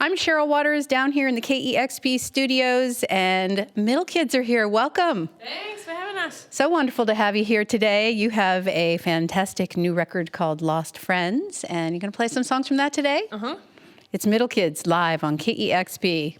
I'm Cheryl Waters down here in the KEXP studios, and Middle Kids are here. Welcome. Thanks for having us. So wonderful to have you here today. You have a fantastic new record called Lost Friends, and you're going to play some songs from that today? Uh-huh. It's Middle Kids live on KEXP.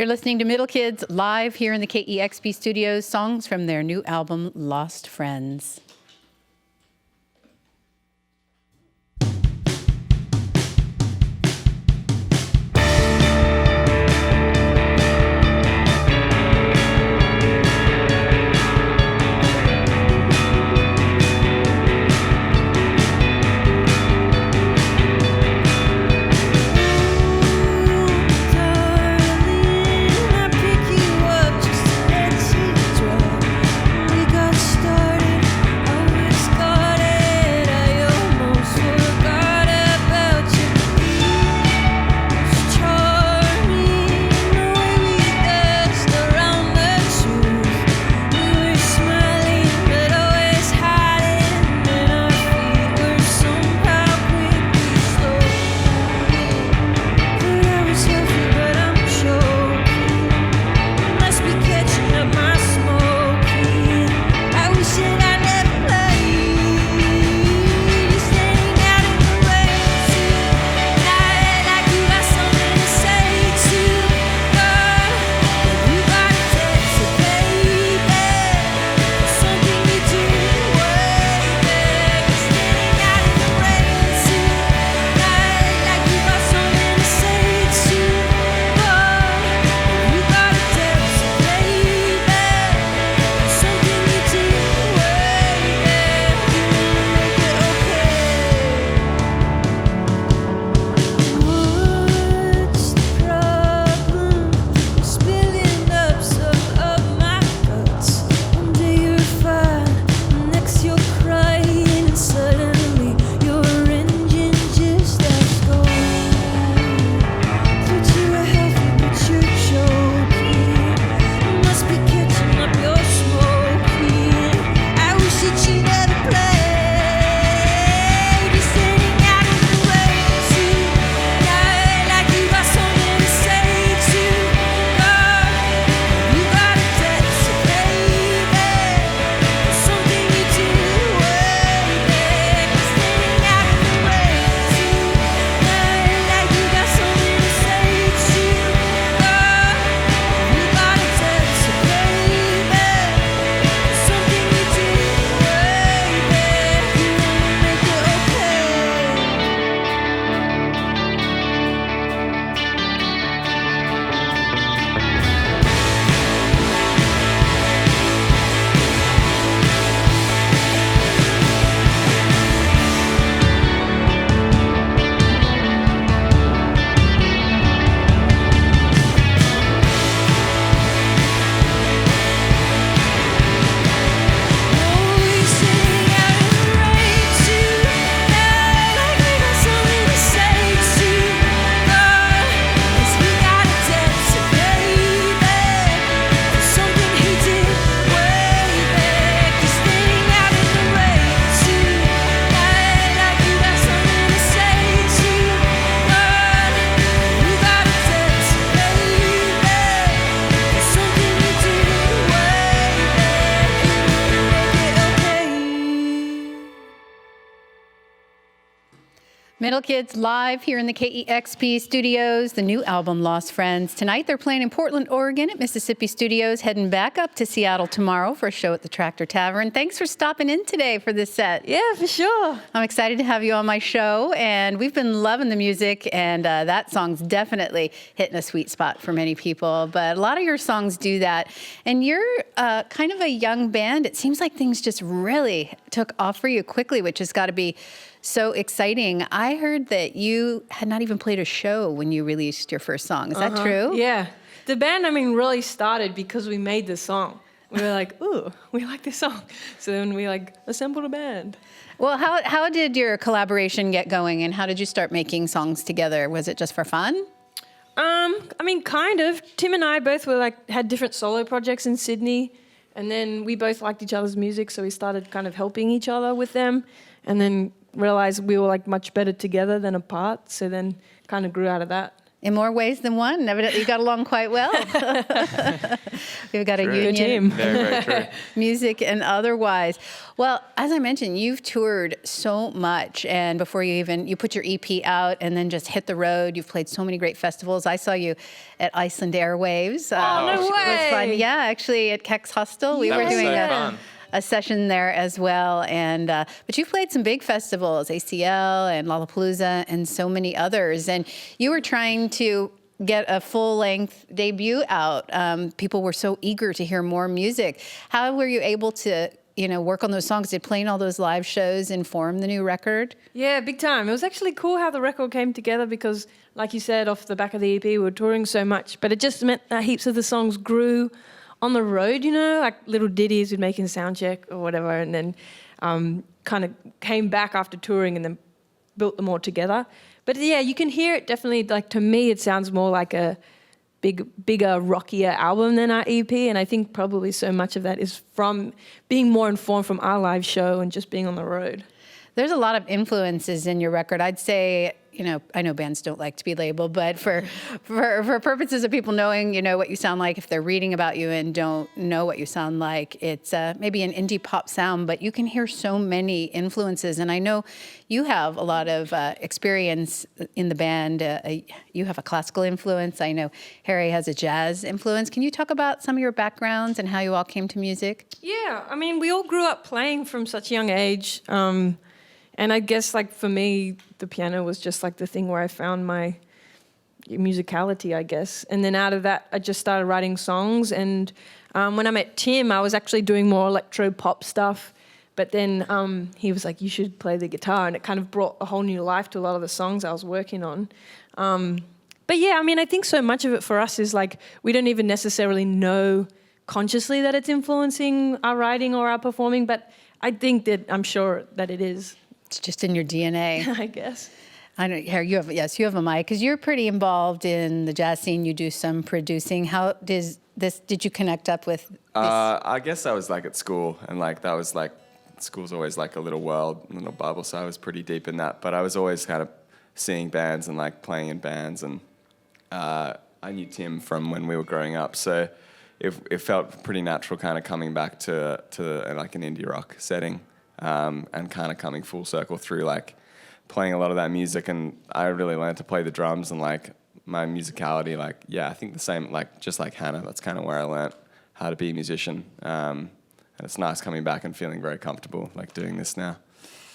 You're listening to Middle Kids live here in the KEXP studios, songs from their new album, Lost Friends. Middle Kids live here in the KEXP studios, the new album Lost Friends. Tonight they're playing in Portland, Oregon at Mississippi Studios, heading back up to Seattle tomorrow for a show at the Tractor Tavern. Thanks for stopping in today for this set. Yeah, for sure. I'm excited to have you on my show, and we've been loving the music, and that song's definitely hitting a sweet spot for many people, but a lot of your songs do that. And you're kind of a young band. It seems like things just really took off for you quickly, which has got to be so exciting. I heard that you had not even played a show when you released your first song. Is that true? Yeah. The band, really started because we made this song. We were like, ooh, we like this song. So then we assembled a band. Well, how did your collaboration get going, and how did you start making songs together? Was it just for fun? Kind of. Tim and I both had different solo projects in Sydney, and then we both liked each other's music, so we started kind of helping each other with them, and then realized we were much better together than apart, so then kind of grew out of that. In more ways than one. Evidently you got along quite well. We've got a union. Team. Very true. Music and otherwise. Well, as I mentioned, you've toured so much, and before you put your EP out and then just hit the road. You've played so many great festivals. I saw you at Iceland Airwaves. Oh, no way. It was fun. Yeah, actually at KEX Hostel. We were doing a session there as well, and but you've played some big festivals, ACL and Lollapalooza and so many others, and you were trying to get a full-length debut out. People were so eager to hear more music. How were you able to work on those songs? Did playing all those live shows inform the new record? Yeah, big time. It was actually cool how the record came together because, like you said, off the back of the EP, we were touring so much, but it just meant that heaps of the songs grew on the road, like little ditties we'd make in sound check or whatever, and then kind of came back after touring and then built them all together. But yeah, you can hear it definitely, to me, it sounds more like a bigger, rockier album than our EP, and I think probably so much of that is from being more informed from our live show and just being on the road. There's a lot of influences in your record. I'd say, I know bands don't like to be labeled, but for purposes of people knowing, what you sound like, if they're reading about you and don't know what you sound like, it's maybe an indie pop sound, but you can hear so many influences. And I know you have a lot of experience in the band. You have a classical influence. I know Harry has a jazz influence. Can you talk about some of your backgrounds and how you all came to music? Yeah, we all grew up playing from such a young age. And I guess, for me, the piano was just, the thing where I found my musicality, I guess. And then out of that, I just started writing songs. And when I met Tim, I was actually doing more electro-pop stuff. But then he was like, you should play the guitar. And it kind of brought a whole new life to a lot of the songs I was working on. But yeah, I think so much of it for us is, we don't even necessarily know consciously that it's influencing our writing or our performing. But I'm sure that it is. It's just in your DNA. I guess. I know, Harry, you have a mic, because you're pretty involved in the jazz scene. You do some producing. How did you connect up with this? I guess I was at school, and that was school's always a little world, a little bubble, so I was pretty deep in that. But I was always kind of seeing bands and playing in bands, and I knew Tim from when we were growing up, so it felt pretty natural kind of coming back to an indie rock setting. And kind of coming full circle through playing a lot of that music, and I really learned to play the drums and my musicality, I think the same, just like Hannah, that's kind of where I learned how to be a musician, and it's nice coming back and feeling very comfortable doing this now.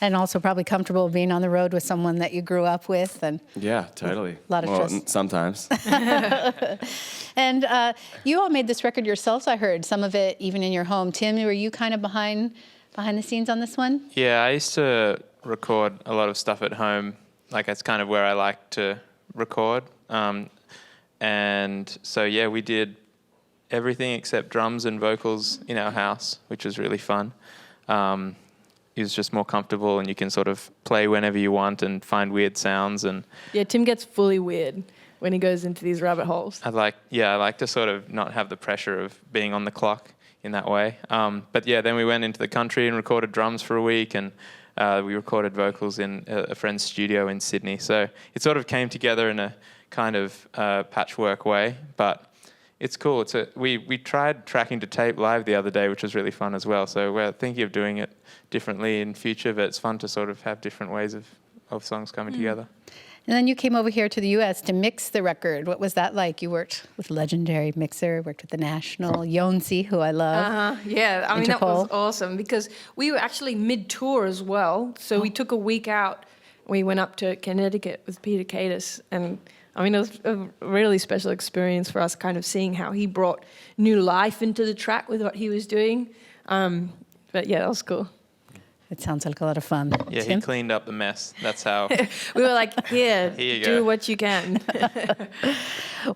And also probably comfortable being on the road with someone that you grew up with. And yeah, totally. A lot of trust. Sometimes. And you all made this record yourselves, I heard, some of it even in your home. Tim, were you kind of behind the scenes on this one? Yeah, I used to record a lot of stuff at home. That's kind of where I like to record. And so, yeah, we did everything except drums and vocals in our house, which was really fun. It was just more comfortable, and you can sort of play whenever you want and find weird sounds. And yeah, Tim gets fully weird when he goes into these rabbit holes. I like to sort of not have the pressure of being on the clock in that way. But yeah, then we went into the country and recorded drums for a week, and we recorded vocals in a friend's studio in Sydney. So it sort of came together in a kind of patchwork way, but it's cool. We tried tracking to tape live the other day, which was really fun as well. So we're thinking of doing it differently in future, but it's fun to sort of have different ways of of songs coming together. And then you came over here to the U.S. to mix the record. What was that like? You worked with a legendary mixer, worked with the National, Yonsei, who I love. Yeah, I mean, that Interpol. was awesome because we were actually mid-tour as well. So we took a week out. We went up to Connecticut with Peter Cadis. And I mean, it was a really special experience for us, kind of seeing how he brought new life into the track with what he was doing. But yeah, that was cool. It sounds like a lot of fun. Yeah, Tim? he cleaned up the mess. That's how. We were like, here you do go. what you can.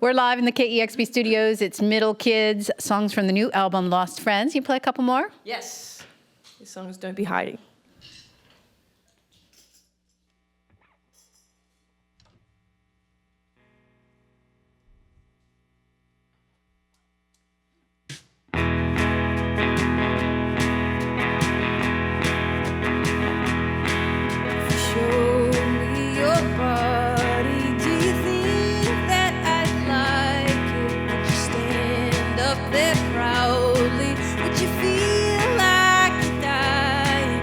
We're live in the KEXP studios. It's Middle Kids, songs from the new album Lost Friends. You play a couple more? Yes. These songs Don't Be Hiding. Show me your body. Do you think that I'd like it? Would you stand up there proudly? Would you feel like you're dying?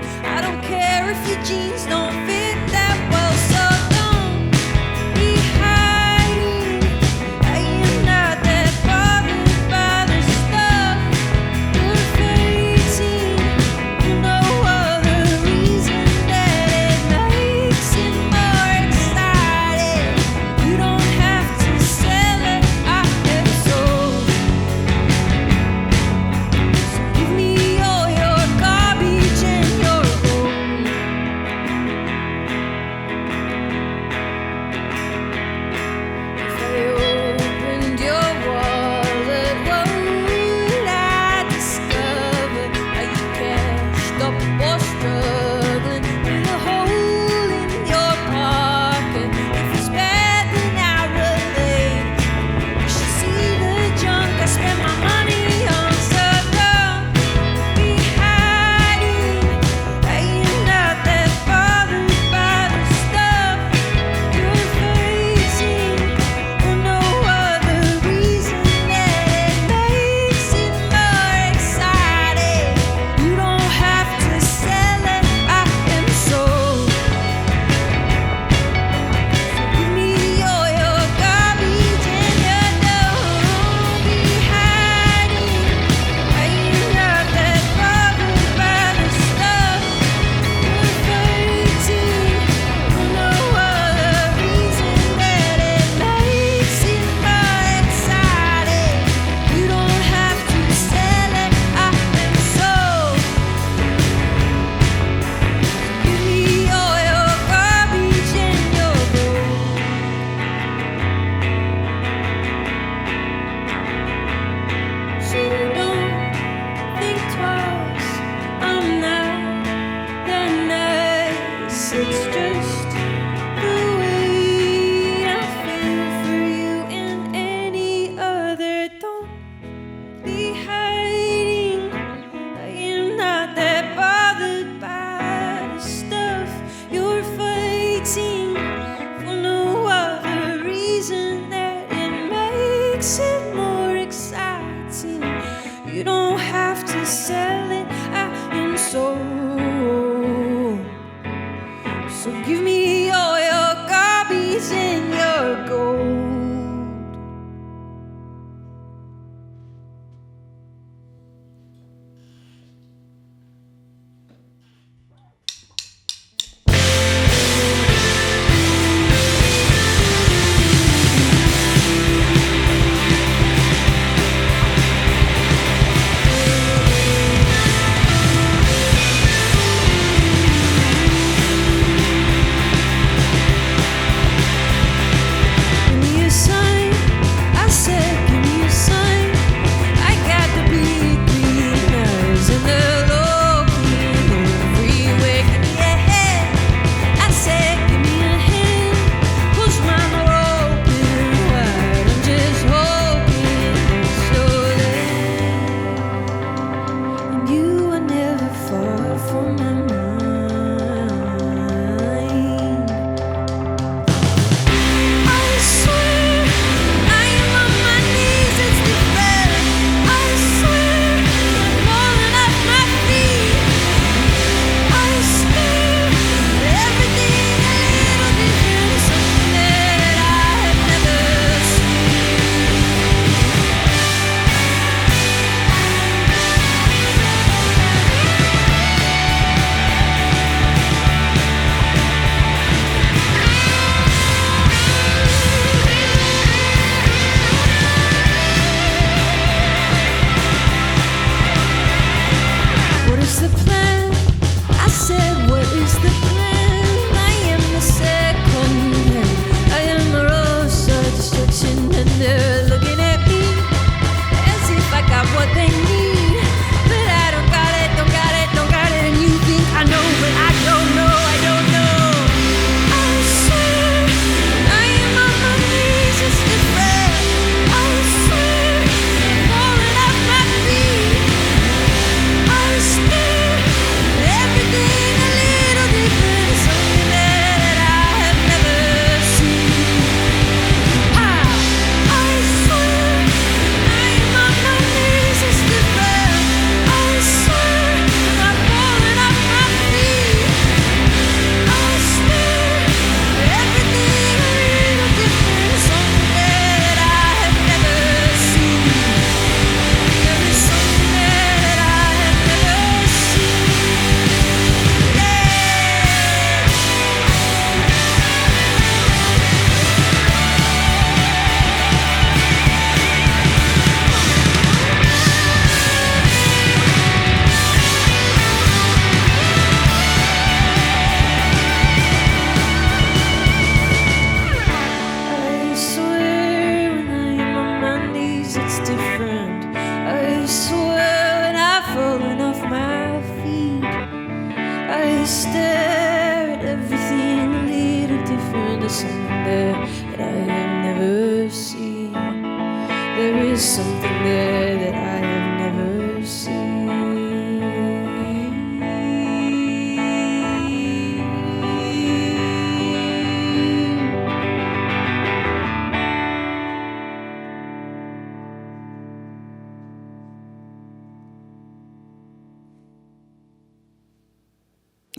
There's something there that I have never seen.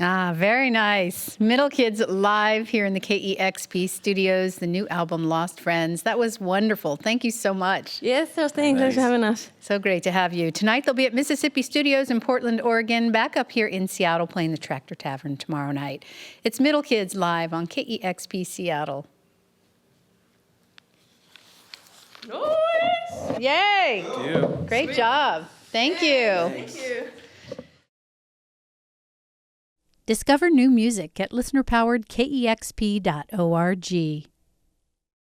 Ah, very nice. Middle Kids live here in the KEXP studios, the new album Lost Friends. That was wonderful. Thank you so much. Yes, thanks for having us. So great to have you. Tonight they'll be at Mississippi Studios in Portland, Oregon, back up here in Seattle playing the Tractor Tavern tomorrow night. It's Middle Kids live on KEXP Seattle. Nice. Yay! Thank you. Great job. Thank you. Thank you. Discover new music at listener-powered KEXP.org.